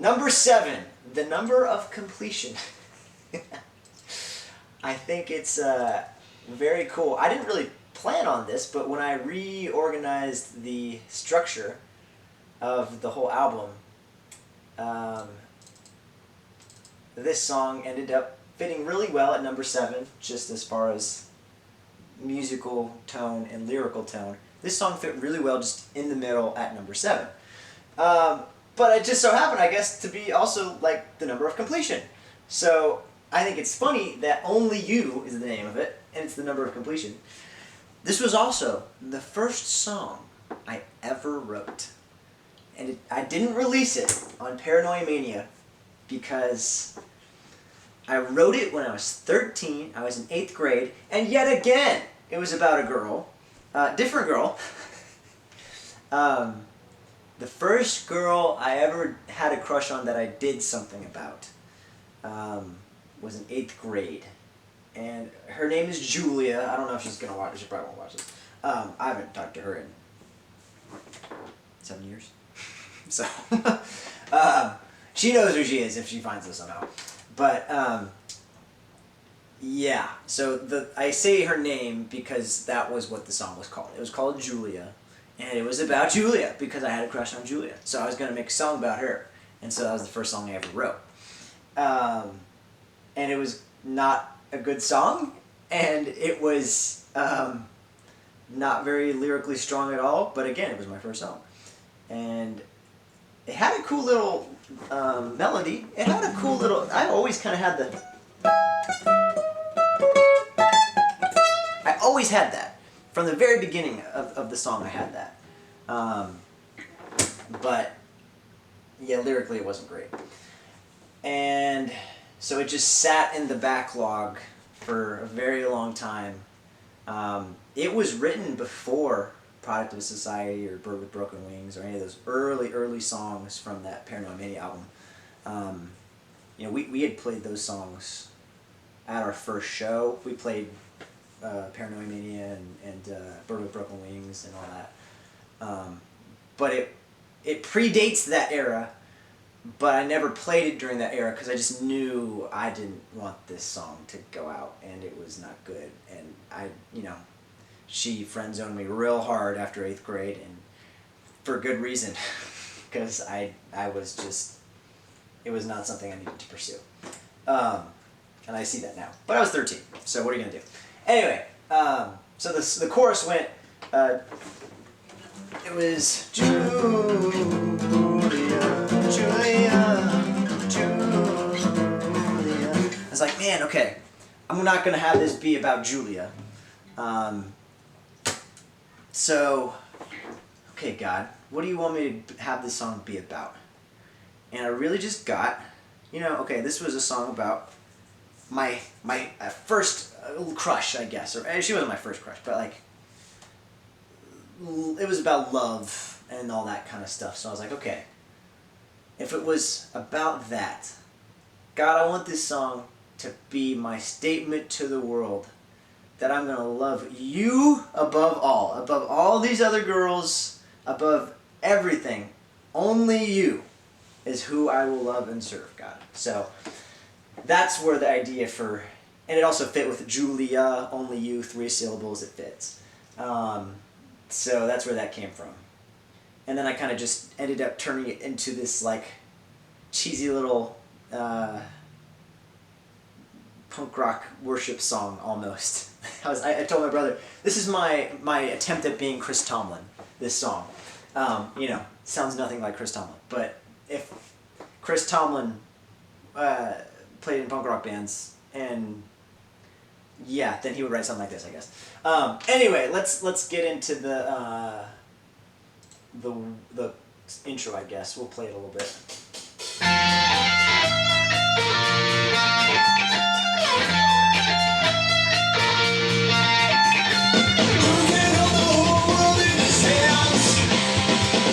Number 7, the number of completion. I think it's very cool. I didn't really plan on this, but when I reorganized the structure of the whole album, this song ended up fitting really well at number 7, just as far as musical tone and lyrical tone. This song fit really well just in the middle at number 7. But it just so happened, I guess, to be also like the number of completion. So I think it's funny that Only You is the name of it, and it's the number of completion. This was also the first song I ever wrote. And I didn't release it on Paranoia Mania because I wrote it when I was 13. I was in 8th grade, and yet again, it was about a girl, different girl. The first girl I ever had a crush on that I did something about was in 8th grade. And her name is Julia. I don't know if she's going to watch it. She probably won't watch this. I haven't talked to her in 7 years. So, she knows who she is if she finds this somehow. But, yeah. So I say her name because that was what the song was called. It was called Julia. And it was about Julia because I had a crush on Julia. So I was going to make a song about her. And so that was the first song I ever wrote. And it was not a good song. And it was not very lyrically strong at all. But again, it was my first song. And it had a cool little melody. It had a cool little... I always kind of had the... I always had that. From the very beginning of the song, I had that. But, yeah, lyrically it wasn't great. And so it just sat in the backlog for a very long time. It was written before Product of Society or Bird with Broken Wings or any of those early songs from that Paranoia Mania album. You know, we had played those songs at our first show. We played Paranoia Mania and Bird with Broken Wings and all that. But it predates that era, but I never played it during that era because I just knew I didn't want this song to go out and it was not good. And she friend-zoned me real hard after 8th grade, and for good reason, because I was just, it was not something I needed to pursue. And I see that now. But I was 13, so what are you going to do? Anyway, so the chorus went, it was Julia, I was like, man, okay, I'm not going to have this be about Julia. So, okay, God, what do you want me to have this song be about? And I really just got, okay, this was a song about my first crush, I guess, or she wasn't my first crush, but like it was about love and all that kind of stuff. So I was like, okay, if it was about that, God, I want this song to be my statement to the world that I'm going to love you above all these other girls, above everything. Only you is who I will love and serve, God. So that's where the idea for, and it also fit with Julia, only you, 3 syllables, it fits. So that's where that came from. And then I kind of just ended up turning it into this like cheesy little punk rock worship song almost. I told my brother, this is my attempt at being Chris Tomlin, this song. Sounds nothing like Chris Tomlin, but if Chris Tomlin played in punk rock bands, and yeah, then he would write something like this, I guess. Anyway, let's get into the intro, I guess. We'll play it a little bit.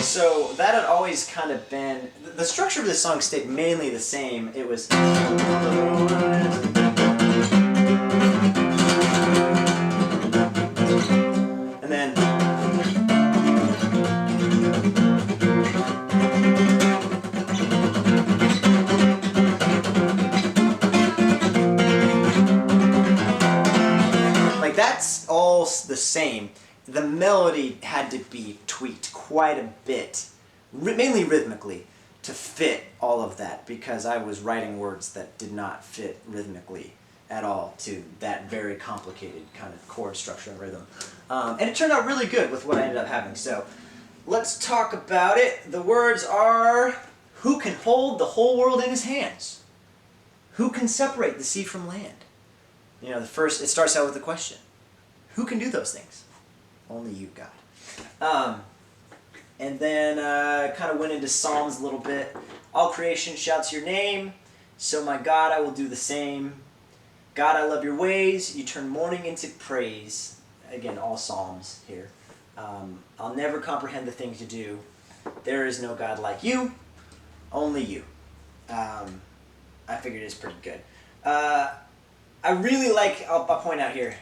So that had always kind of been, the structure of this song stayed mainly the same. It was, and then, same. The melody had to be tweaked quite a bit, mainly rhythmically, to fit all of that, because I was writing words that did not fit rhythmically at all to that very complicated kind of chord structure and rhythm. And it turned out really good with what I ended up having. So let's talk about it. The words are, who can hold the whole world in his hands? Who can separate the sea from land? You know, it starts out with a question. Who can do those things? Only you, God. And then kind of went into Psalms a little bit. All creation shouts your name, so my God, I will do the same. God, I love your ways. You turn mourning into praise. Again, all Psalms here. I'll never comprehend the things you do. There is no God like you. Only you. I figured it's pretty good. I really like, I'll point out here.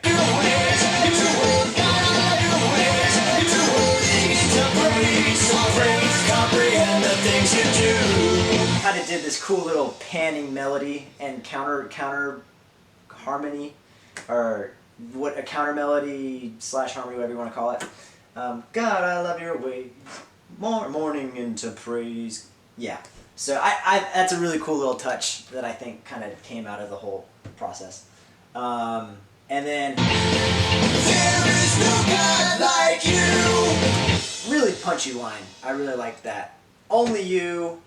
Kind of did this cool little panning melody and counter harmony, or what a counter melody / harmony, whatever you want to call it. God, I love your ways, morning into praise. Yeah. So I that's a really cool little touch that I think kind of came out of the whole process. And then there is no God like you. Really punchy line. I really like that. Only you.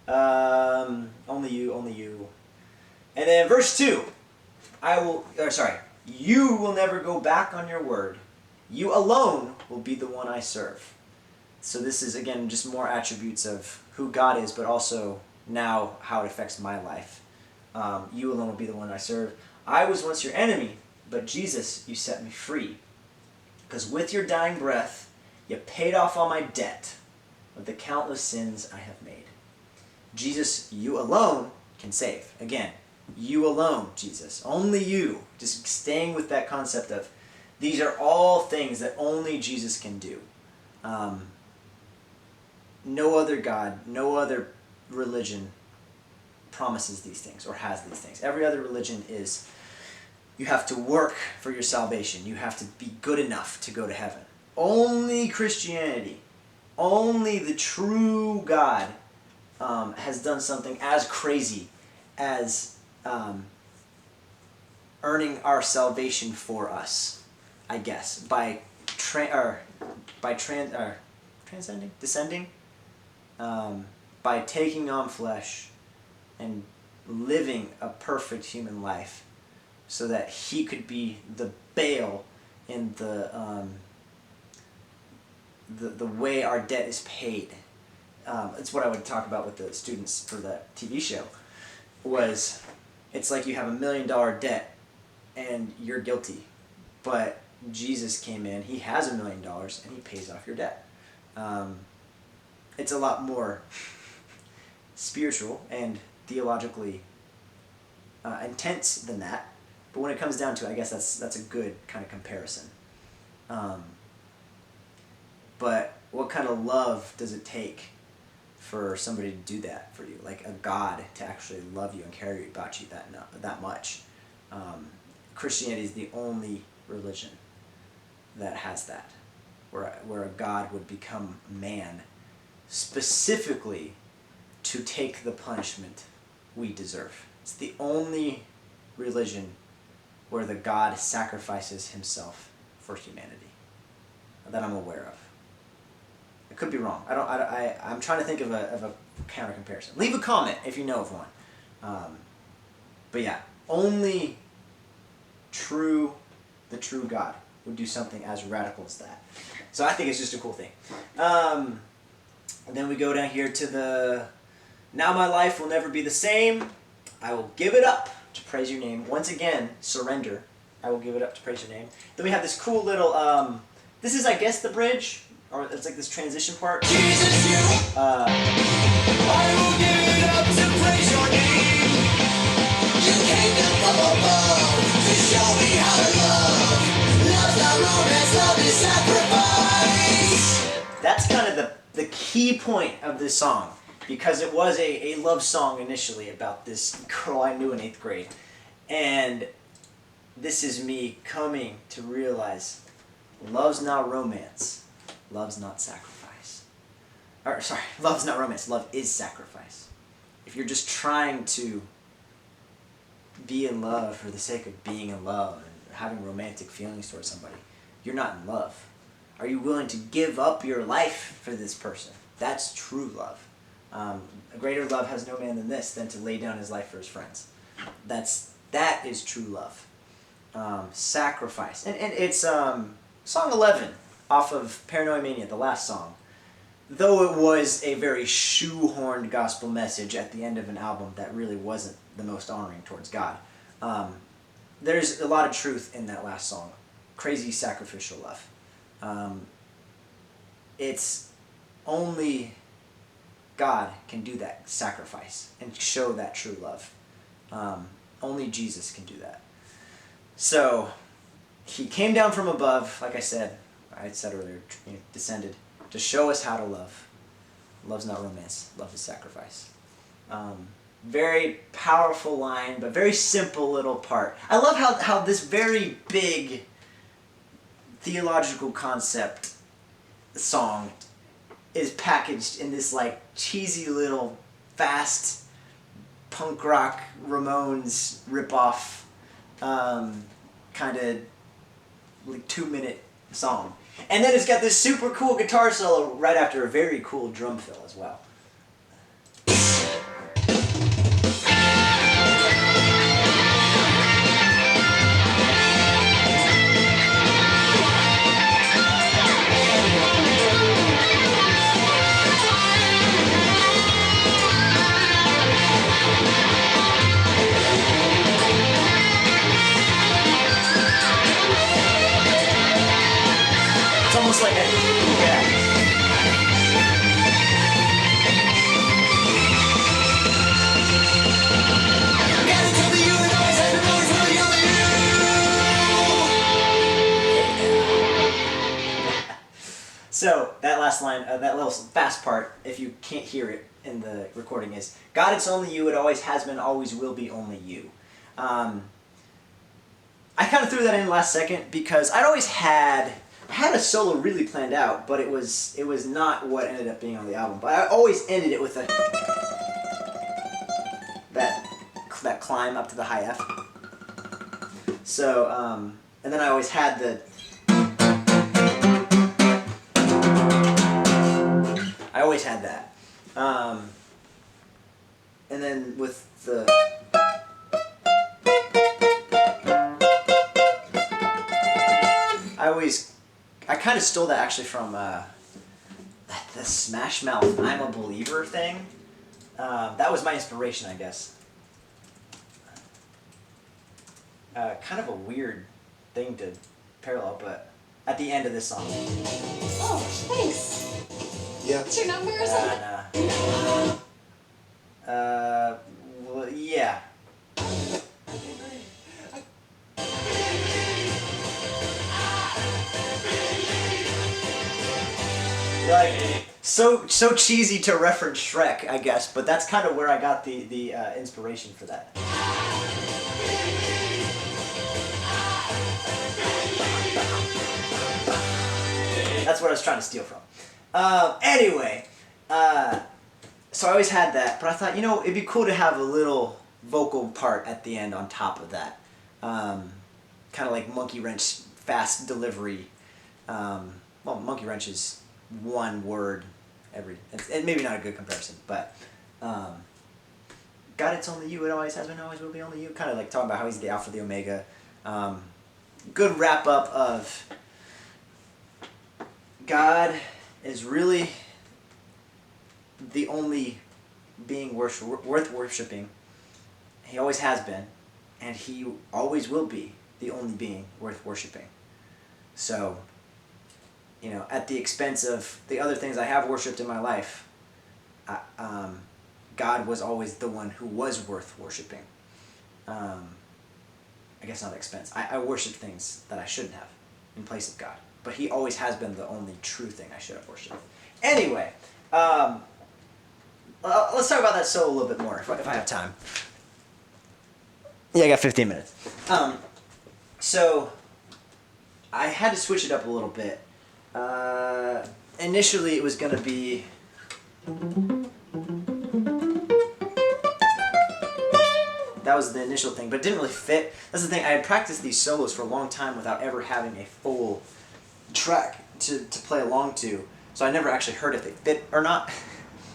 Only you. And then verse 2. You will never go back on your word. You alone will be the one I serve. So this is, again, just more attributes of who God is, but also now how it affects my life. You alone will be the one I serve. I was once your enemy, but Jesus, you set me free. Because with your dying breath, you paid off all my debt of the countless sins I have made. Jesus, you alone can save. Again, you alone, Jesus. Only you. Just staying with that concept of these are all things that only Jesus can do. No other God, no other religion promises these things or has these things. Every other religion is you have to work for your salvation. You have to be good enough to go to heaven. Only Christianity, only the true God has done something as crazy as earning our salvation for us, I guess, by descending, by taking on flesh and living a perfect human life, so that he could be the bail in the way our debt is paid. It's what I would talk about with the students for that TV show. It's like you have $1 million debt and you're guilty, but Jesus came in, he has $1 million, and he pays off your debt. It's a lot more spiritual and theologically intense than that, but when it comes down to it, I guess that's a good kind of comparison. But what kind of love does it take for somebody to do that for you? Like a God to actually love you and care about you that much. Christianity is the only religion that has that, where a God would become man specifically to take the punishment we deserve. It's the only religion where the God sacrifices himself for humanity that I'm aware of. I could be wrong. I'm trying to think of a counter comparison. Leave a comment if you know of one. But yeah, only the true God would do something as radical as that. So I think it's just a cool thing. And then we go down here to now my life will never be the same. I will give it up to praise your name. Once again, surrender. I will give it up to praise your name. Then we have this cool little, this is, I guess, the bridge, or it's like this transition part. Jesus, you. I will give it up to praise your name. You came down from above to show me how to love. Love's not romance, love is sacrifice. That's kind of the key point of this song, because it was a love song initially about this girl I knew in 8th grade. And this is me coming to realize Love's not romance. Love's not sacrifice. Or, sorry, love's not romance. Love is sacrifice. If you're just trying to be in love for the sake of being in love and having romantic feelings towards somebody, you're not in love. Are you willing to give up your life for this person? That's true love. A greater love has no man than this, than to lay down his life for his friends. That is true love. Sacrifice. And it's song 11 off of Paranoia Mania, the last song. Though it was a very shoehorned gospel message at the end of an album that really wasn't the most honoring towards God, there's a lot of truth in that last song. Crazy sacrificial love. It's only God can do that sacrifice and show that true love. Only Jesus can do that. So, he came down from above, like I said earlier, descended to show us how to love. Love's not romance. Love is sacrifice. Very powerful line, but very simple little part. I love how this very big theological concept song is packaged in this like cheesy little fast punk rock Ramones ripoff kind of like 2-minute song. And then it's got this super cool guitar solo right after a very cool drum fill as well. It's almost like So, that last line, that little fast part, if you can't hear it in the recording, is, God, it's only you, it always has been, always will be only you. I kind of threw that in last second because I had a solo really planned out, but it was not what ended up being on the album. But I always ended it with that climb up to the high F. So, and then I always had that. And then with the... I kind of stole that actually from the Smash Mouth I'm a Believer thing. That was my inspiration, I guess. Kind of a weird thing to parallel, but at the end of this song. Oh, thanks. Yeah. What's your number or something? Well, yeah. Like, so cheesy to reference Shrek, I guess, but that's kind of where I got the inspiration for that. That's what I was trying to steal from. Anyway, so I always had that, but I thought, it'd be cool to have a little vocal part at the end on top of that. Kind of like Monkey Wrench fast delivery. Well, Monkey Wrench is one word and maybe not a good comparison, but God, it's only you, it always has been, always will be only you. Kind of like talking about how he's the Alpha, the Omega. Good wrap up of God is really the only being worth worshiping. He always has been, and he always will be the only being worth worshiping. So, at the expense of the other things I have worshipped in my life, God was always the one who was worth worshiping. I guess not expense. I worshiped things that I shouldn't have in place of God. But he always has been the only true thing I should have worshipped. Anyway, let's talk about that solo a little bit more, if I have time. Yeah, I got 15 minutes. So, I had to switch it up a little bit. Initially, it was gonna be. That was the initial thing, but it didn't really fit. That's the thing. I had practiced these solos for a long time without ever having a full track to play along to, so I never actually heard if they fit or not.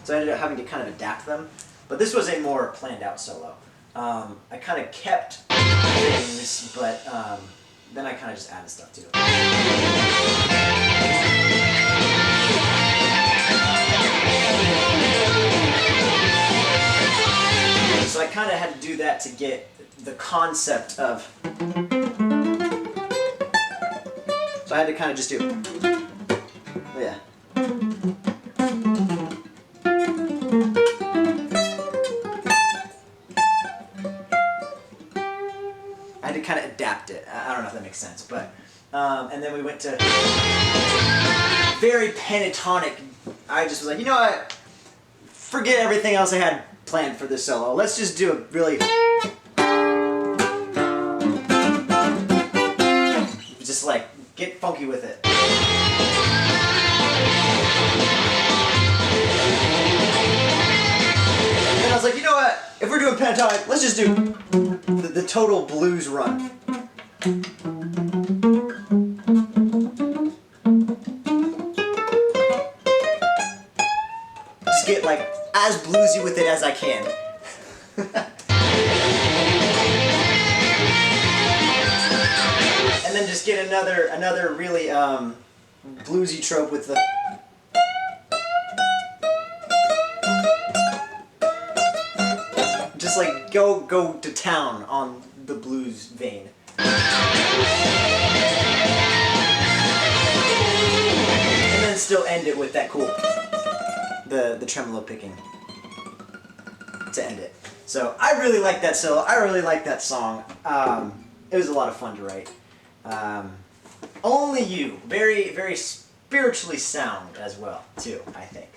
So I ended up having to kind of adapt them. But this was a more planned out solo. I kind of kept things, but then I kind of just added stuff to it. So I kind of had to do that to get the concept of. So I had to kind of just do. Yeah. I had to kind of adapt it. I don't know if that makes sense, but and then we went to very pentatonic. I just was like, you know what? Forget everything else I had planned for this solo. Let's just do a really just like get funky with it. And then I was like, you know what? If we're doing pentatonic, let's just do the total blues run. Just get like as bluesy with it as I can. And then just get another really bluesy trope with the. Just like go to town on the blues vein. And then still end it with that cool the tremolo picking to end it. So I really like that solo. I really like that song. It was a lot of fun to write. Only You, very very spiritually sound as well too, I think.